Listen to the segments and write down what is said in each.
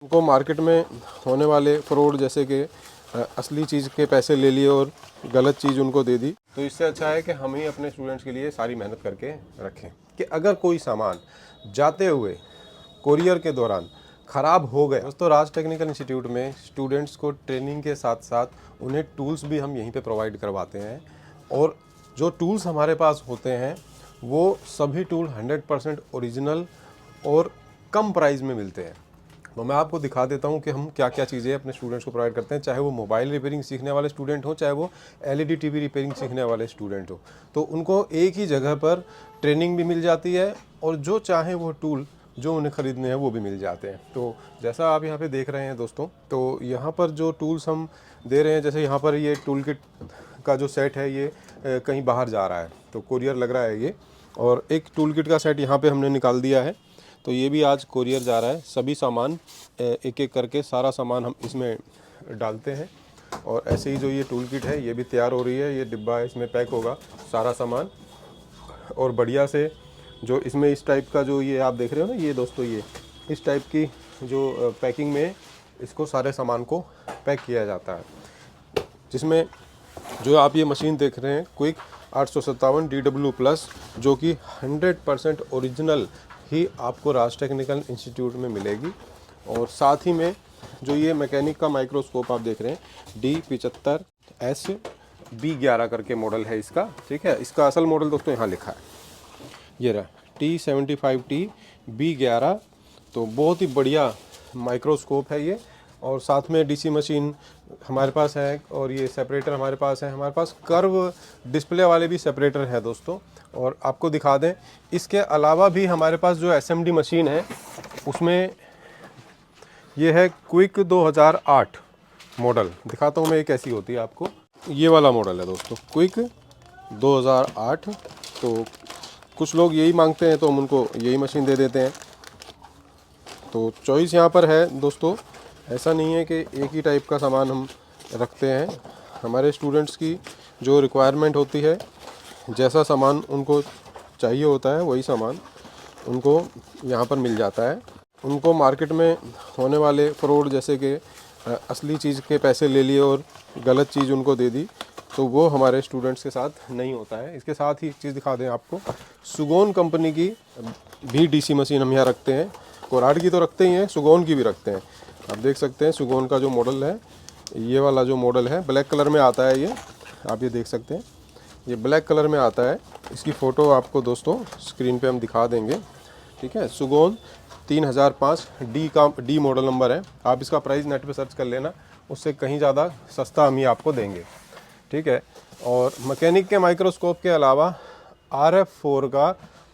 उनको मार्केट में होने वाले फ्रॉड जैसे कि असली चीज़ के पैसे ले लिए और गलत चीज़ उनको दे दी, तो इससे अच्छा है कि हम ही अपने स्टूडेंट्स के लिए सारी मेहनत करके रखें कि अगर कोई सामान जाते हुए कोरियर के दौरान ख़राब हो गया। दोस्तों, राज टेक्निकल इंस्टीट्यूट में स्टूडेंट्स को ट्रेनिंग के साथ साथ उन्हें टूल्स भी हम यहीं पे प्रोवाइड करवाते हैं, और जो टूल्स हमारे पास होते हैं वो सभी टूल 100% ओरिजिनल और कम प्राइस में मिलते हैं। तो मैं आपको दिखा देता हूं कि हम क्या क्या चीज़ें अपने स्टूडेंट्स को प्रोवाइड करते हैं, चाहे वो मोबाइल रिपेयरिंग सीखने वाले स्टूडेंट हो, चाहे वो एलईडी टीवी रिपेयरिंग सीखने वाले स्टूडेंट हो। तो उनको एक ही जगह पर ट्रेनिंग भी मिल जाती है और जो चाहे वो टूल जो उन्हें ख़रीदने हैं वो भी मिल जाते हैं। तो जैसा आप यहाँ पे देख रहे हैं दोस्तों, तो यहाँ पर जो टूल्स हम दे रहे हैं, जैसे यहाँ पर ये टूल किट का जो सेट है ये कहीं बाहर जा रहा है, तो कोरियर लग रहा है ये, और एक टूल किट का सेट यहाँ पे हमने निकाल दिया है, तो ये भी आज कोरियर जा रहा है। सभी सामान एक एक करके सारा सामान हम इसमें डालते हैं, और ऐसे ही जो ये टूल किट है ये भी तैयार हो रही है। ये डिब्बा इसमें पैक होगा सारा सामान, और बढ़िया से जो इसमें इस टाइप का जो ये आप देख रहे हो ना, ये दोस्तों ये इस टाइप की जो पैकिंग में इसको सारे सामान को पैक किया जाता है, जिसमें जो आप ये मशीन देख रहे हैं क्विक 857 DW+, जो कि 100% ओरिजिनल ही आपको राज टेक्निकल इंस्टीट्यूट में मिलेगी। और साथ ही में जो ये मैकेनिक का माइक्रोस्कोप आप देख रहे हैं D75S B11 करके मॉडल है इसका, ठीक है। इसका असल मॉडल दोस्तों यहाँ लिखा है, ये रहा T75T B11। तो बहुत ही बढ़िया माइक्रोस्कोप है ये, और साथ में डीसी मशीन हमारे पास है, और ये सेपरेटर हमारे पास है। हमारे पास कर्व डिस्प्ले वाले भी सेपरेटर है दोस्तों। और आपको दिखा दें, इसके अलावा भी हमारे पास जो एसएमडी मशीन है उसमें ये है क्विक 2008 मॉडल। दिखाता हूँ मैं ये कैसी होती है आपको। ये वाला मॉडल है दोस्तों क्विक 2008। तो कुछ लोग यही मांगते हैं तो हम उनको यही मशीन दे देते हैं। तो चॉइस यहाँ पर है दोस्तों, ऐसा नहीं है कि एक ही टाइप का सामान हम रखते हैं। हमारे स्टूडेंट्स की जो रिक्वायरमेंट होती है, जैसा सामान उनको चाहिए होता है वही सामान उनको यहाँ पर मिल जाता है। उनको मार्केट में होने वाले फ्रॉड जैसे कि असली चीज़ के पैसे ले लिए और गलत चीज़ उनको दे दी, तो वो हमारे स्टूडेंट्स के साथ नहीं होता है। इसके साथ ही एक चीज़ दिखा दें आपको, सुगोन कंपनी की भी डीसी मशीन हम यहाँ रखते हैं। कोराड की तो रखते ही हैं, सुगोन की भी रखते हैं। आप देख सकते हैं सुगोन का जो मॉडल है, ये वाला जो मॉडल है ब्लैक कलर में आता है ये, आप ये देख सकते हैं, ये ब्लैक कलर में आता है। इसकी फ़ोटो आपको दोस्तों स्क्रीन पे हम दिखा देंगे, ठीक है। सुगोन 3005 डी मॉडल नंबर है। आप इसका प्राइस नेट पे सर्च कर लेना, उससे कहीं ज़्यादा सस्ता हम ही आपको देंगे, ठीक है। और मैकेनिक के माइक्रोस्कोप के अलावा RF4 का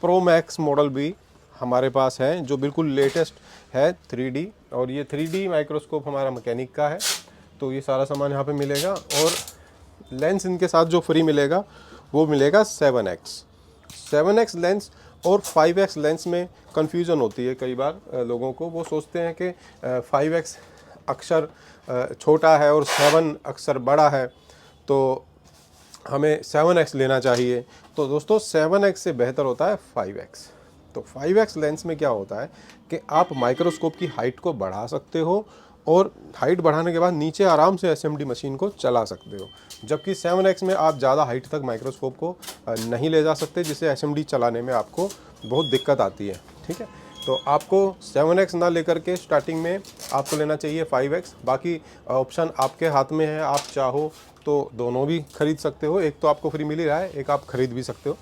प्रो मैक्स मॉडल भी हमारे पास है, जो बिल्कुल लेटेस्ट है 3D। और ये 3D माइक्रोस्कोप हमारा मैकेनिक का है। तो ये सारा सामान यहाँ पे मिलेगा, और लेंस इनके साथ जो फ्री मिलेगा वो मिलेगा 7x लेंस। और 5x लेंस में कन्फ्यूज़न होती है कई बार लोगों को, वो सोचते हैं कि 5x अक्षर छोटा है और 7 अक्षर बड़ा है, तो हमें 7x लेना चाहिए। तो दोस्तों 7x से बेहतर होता है 5x। तो 5x लेंस में क्या होता है कि आप माइक्रोस्कोप की हाइट को बढ़ा सकते हो, और हाइट बढ़ाने के बाद नीचे आराम से एसएमडी मशीन को चला सकते हो। जबकि 7x में आप ज़्यादा हाइट तक माइक्रोस्कोप को नहीं ले जा सकते, जिससे एसएमडी चलाने में आपको बहुत दिक्कत आती है, ठीक है। तो आपको 7x ना लेकर के स्टार्टिंग में आपको लेना चाहिए 5x। बाकी ऑप्शन आपके हाथ में है, आप चाहो तो दोनों भी खरीद सकते हो। एक तो आपको फ्री मिल ही रहा है, एक आप खरीद भी सकते हो।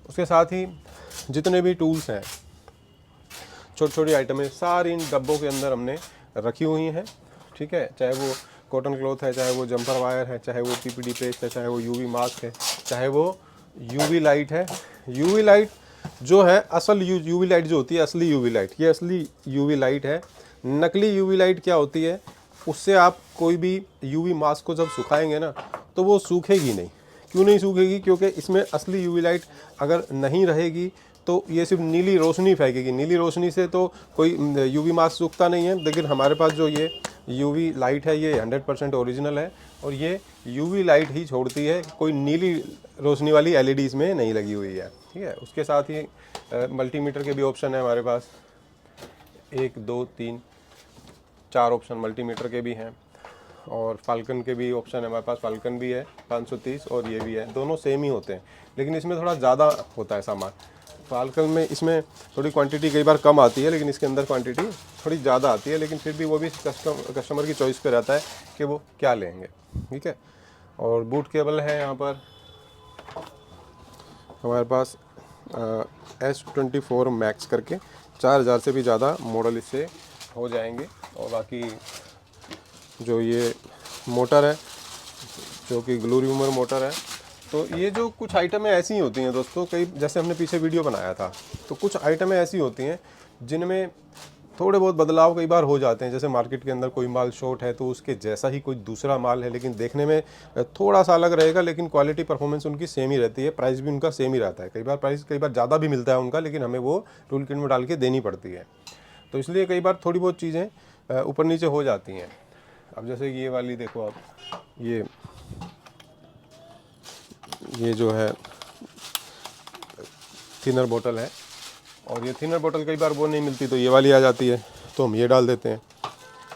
उसके साथ ही जितने भी टूल्स हैं, छोटी छोटी आइटमें सारी इन डब्बों के अंदर हमने रखी हुई हैं, ठीक है। चाहे वो कॉटन क्लॉथ है, चाहे वो जंपर वायर है, चाहे वो PPD पेस्ट है, चाहे वो UV मास्क है, चाहे वो UV लाइट है। UV लाइट जो है असल UV लाइट जो होती है, असली UV लाइट, ये असली UV लाइट है। नकली UV लाइट क्या होती है, उससे आप कोई भी UV मास्क को जब सुखाएंगे ना तो वो सूखेगी नहीं। क्यों नहीं सूखेगी? क्योंकि इसमें असली UV लाइट अगर नहीं रहेगी तो ये सिर्फ नीली रोशनी फेंकेगी। नीली रोशनी से तो कोई UV मास्क सूखता नहीं है, लेकिन हमारे पास जो ये UV लाइट है ये 100% ओरिजिनल है, और ये UV लाइट ही छोड़ती है, कोई नीली रोशनी वाली LED इसमें नहीं लगी हुई है, ठीक है। उसके साथ ही मल्टीमीटर के भी ऑप्शन है हमारे पास, 1 2 3 4 ऑप्शन मल्टीमीटर के भी हैं और फाल्कन के भी ऑप्शन है हमारे पास। फाल्कन भी है 530 और ये भी है, दोनों सेम ही होते हैं, लेकिन इसमें थोड़ा ज़्यादा होता है सामान। फाल्कन में इसमें थोड़ी क्वांटिटी कई बार कम आती है, लेकिन इसके अंदर क्वांटिटी थोड़ी ज़्यादा आती है, लेकिन फिर भी वो भी कस्टमर की चॉइस पे रहता है कि वो क्या लेंगे। ठीक है, और बूट केबल है यहाँ पर हमारे पास S24 मैक्स करके 4000 से भी ज़्यादा मॉडल इससे हो जाएंगे। और बाकी जो ये मोटर है जो कि ग्लू रिमूवर मोटर है, तो ये जो कुछ आइटमें ऐसी होती हैं दोस्तों, कई जैसे हमने पीछे वीडियो बनाया था, तो कुछ आइटमें ऐसी होती हैं जिनमें थोड़े बहुत बदलाव कई बार हो जाते हैं। जैसे मार्केट के अंदर कोई माल शॉर्ट है तो उसके जैसा ही कोई दूसरा माल है, लेकिन देखने में थोड़ा सा अलग रहेगा, लेकिन क्वालिटी परफॉर्मेंस उनकी सेम ही रहती है, प्राइस भी उनका सेम ही रहता है। कई बार प्राइस कई बार ज़्यादा भी मिलता है उनका, लेकिन हमें वो टूल किट में डाल के देनी पड़ती है, तो इसलिए कई बार थोड़ी बहुत चीज़ें ऊपर नीचे हो जाती हैं। अब जैसे ये वाली देखो आप, ये जो है थिनर बोतल है, और ये थिनर बोतल कई बार वो नहीं मिलती तो ये वाली आ जाती है, तो हम ये डाल देते हैं।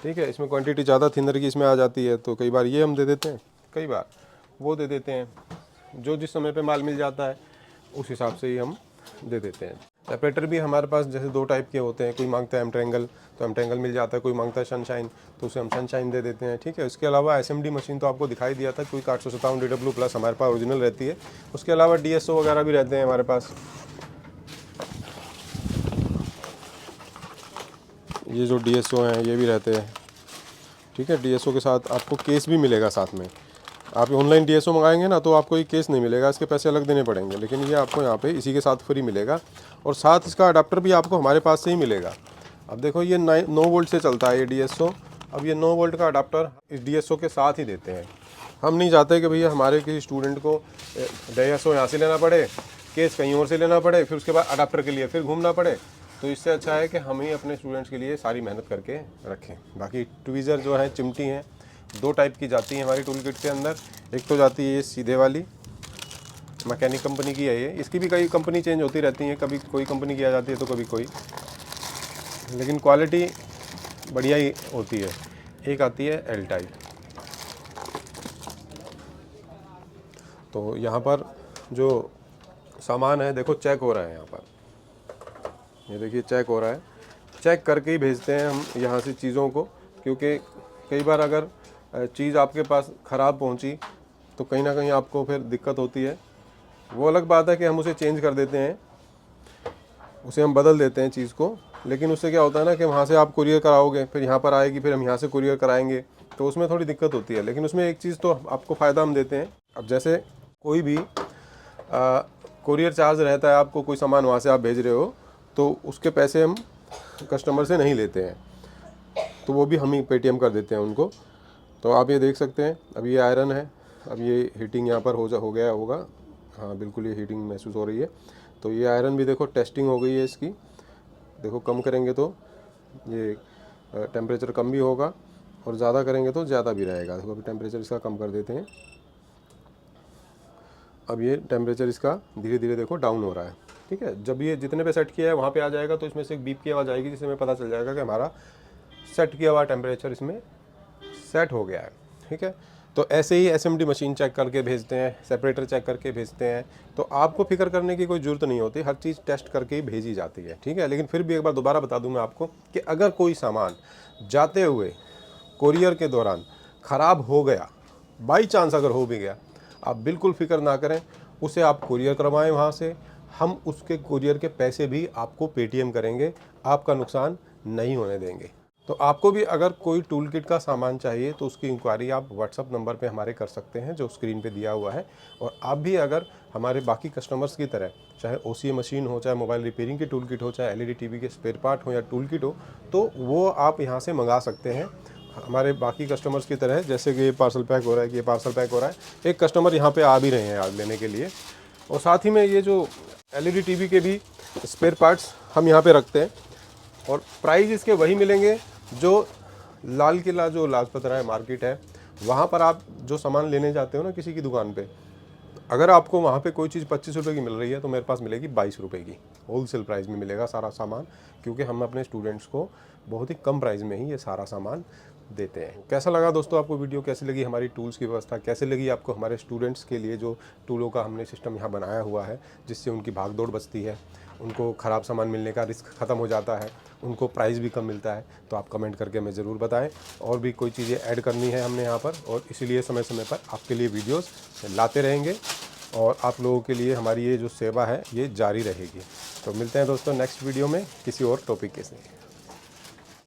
ठीक है, इसमें क्वांटिटी ज़्यादा थिनर की इसमें आ जाती है, तो कई बार ये हम दे देते हैं, कई बार वो दे देते हैं। जो जिस समय पे माल मिल जाता है उस हिसाब से ही हम दे देते हैं। सेपरेटर भी हमारे पास जैसे 2 टाइप के होते हैं, कोई मांगता है एम ट्रायंगल तो एम ट्रायंगल मिल जाता है, कोई मांगता है सनशाइन तो उसे हम सनशाइन दे देते हैं। ठीक है, इसके अलावा SMD मशीन तो आपको दिखाई दिया था, कोई 857 DW प्लस हमारे पास ओरिजिनल रहती है। उसके अलावा DSO वगैरह भी रहते हैं हमारे पास। ये जो DSO हैं ये भी रहते हैं। ठीक है, DSO के साथ आपको केस भी मिलेगा साथ में। आप ऑनलाइन DSO मंगाएंगे ना तो आपको ये केस नहीं मिलेगा, इसके पैसे अलग देने पड़ेंगे, लेकिन ये आपको यहाँ पे इसी के साथ फ्री मिलेगा। और साथ इसका अडाप्टर भी आपको हमारे पास से ही मिलेगा। अब देखो ये 9 वोल्ट से चलता है ये DSO, अब ये 9 वोल्ट का अडाप्टर इस DSO के साथ ही देते हैं। हम नहीं चाहते कि भैया हमारे किसी स्टूडेंट को DSO यहाँ से लेना पड़े, केस कहीं और से लेना पड़े, फिर उसके बाद अडाप्टर के लिए फिर घूमना पड़े। तो इससे अच्छा है कि हम ही अपने स्टूडेंट्स के लिए सारी मेहनत करके रखें। बाकी ट्वीज़र जो है, चिमटी हैं, 2 टाइप की जाती है हमारी टूल किट के अंदर। एक तो जाती है ये सीधे वाली, मैकेनिक कंपनी की है ये, इसकी भी कई कंपनी चेंज होती रहती है, कभी कोई कंपनी की आ जाती है तो कभी कोई, लेकिन क्वालिटी बढ़िया ही होती है। एक आती है L टाइप। तो यहाँ पर जो सामान है देखो चेक हो रहा है, यहाँ पर ये देखिए चेक हो रहा है, चेक करके ही भेजते हैं हम यहाँ से चीज़ों को, क्योंकि कई बार अगर चीज़ आपके पास ख़राब पहुँची तो कहीं ना कहीं आपको फिर दिक्कत होती है। वो अलग बात है कि हम उसे चेंज कर देते हैं, उसे हम बदल देते हैं चीज़ को, लेकिन उससे क्या होता है ना कि वहाँ से आप कुरियर कराओगे, फिर यहाँ पर आएगी, फिर हम यहाँ से कुरियर कराएंगे, तो उसमें थोड़ी दिक्कत होती है। लेकिन उसमें एक चीज़ तो आपको फ़ायदा हम देते हैं। अब जैसे कोई भी कुरियर चार्ज रहता है, आपको कोई सामान वहाँ से आप भेज रहे हो तो उसके पैसे हम कस्टमर से नहीं लेते हैं, तो वो भी हम ही पेटीएम कर देते हैं उनको। तो आप ये देख सकते हैं, अब ये आयरन है, अब ये हीटिंग यहाँ पर हो गया होगा, हाँ बिल्कुल ये हीटिंग महसूस हो रही है। तो ये आयरन भी देखो टेस्टिंग हो गई है इसकी, देखो कम करेंगे तो ये टेम्परेचर कम भी होगा और ज़्यादा करेंगे तो ज़्यादा भी रहेगा। देखो अभी टेम्परेचर इसका कम कर देते हैं, अब ये टेम्परेचर इसका धीरे धीरे देखो डाउन हो रहा है। ठीक है, जब ये जितने पे सेट किया है वहाँ पे आ जाएगा तो इसमें से एक बीप की आवाज़ आएगी, जिससे हमें पता चल जाएगा कि हमारा सेट किया हुआ टेम्परेचर इसमें सेट हो गया है। ठीक है, तो ऐसे ही SMD मशीन चेक करके भेजते हैं, सेपरेटर चेक करके भेजते हैं, तो आपको फिक्र करने की कोई ज़रूरत नहीं होती, हर चीज़ टेस्ट करके ही भेजी जाती है। ठीक है, लेकिन फिर भी एक बार दोबारा बता दूं मैं आपको कि अगर कोई सामान जाते हुए कोरियर के दौरान ख़राब हो गया, बाई चांस अगर हो भी गया, आप बिल्कुल फिक्र ना करें, उसे आप कुरियर करवाएं वहाँ से, हम उसके कुरियर के पैसे भी आपको पेटीएम करेंगे, आपका नुकसान नहीं होने देंगे। तो आपको भी अगर कोई टूल किट का सामान चाहिए तो उसकी इंक्वायरी आप व्हाट्सअप नंबर पे हमारे कर सकते हैं जो स्क्रीन पे दिया हुआ है। और आप भी अगर हमारे बाकी कस्टमर्स की तरह, चाहे OCA मशीन हो, चाहे मोबाइल रिपेयरिंग की टूल किट हो, चाहे LED TV के स्पेयर पार्ट हो या टूल किट हो, तो वो आप यहाँ से मंगा सकते हैं हमारे बाकी कस्टमर्स की तरह। जैसे कि ये पार्सल पैक हो रहा है, कि ये पार्सल पैक हो रहा है, एक कस्टमर यहाँ पर आ भी रहे हैं आज लेने के लिए। और साथ ही में ये जो LED TV के भी स्पेयर पार्ट्स हम यहाँ पर रखते हैं, और प्राइस इसके वही मिलेंगे जो लाल किला, जो लाजपत राय मार्केट है, वहाँ पर आप जो सामान लेने जाते हो ना किसी की दुकान पे, अगर आपको वहाँ पे कोई चीज़ 25 रुपये की मिल रही है तो मेरे पास मिलेगी 22 रुपये की, होलसेल प्राइस में मिलेगा सारा सामान। क्योंकि हम अपने स्टूडेंट्स को बहुत ही कम प्राइस में ही ये सारा सामान देते हैं। कैसा लगा दोस्तों आपको वीडियो, कैसी लगी हमारी टूल्स की व्यवस्था, कैसे लगी आपको हमारे स्टूडेंट्स के लिए जो टूलों का हमने सिस्टम यहाँ बनाया हुआ है, जिससे उनकी भागदौड़ बचती है, उनको ख़राब सामान मिलने का रिस्क ख़त्म हो जाता है, उनको प्राइस भी कम मिलता है। तो आप कमेंट करके हमें ज़रूर बताएं। और भी कोई चीज़ें ऐड करनी है हमने यहाँ पर, और इसीलिए समय समय पर आपके लिए वीडियोस लाते रहेंगे और आप लोगों के लिए हमारी ये जो सेवा है ये जारी रहेगी। तो मिलते हैं दोस्तों नेक्स्ट वीडियो में किसी और टॉपिक के साथ।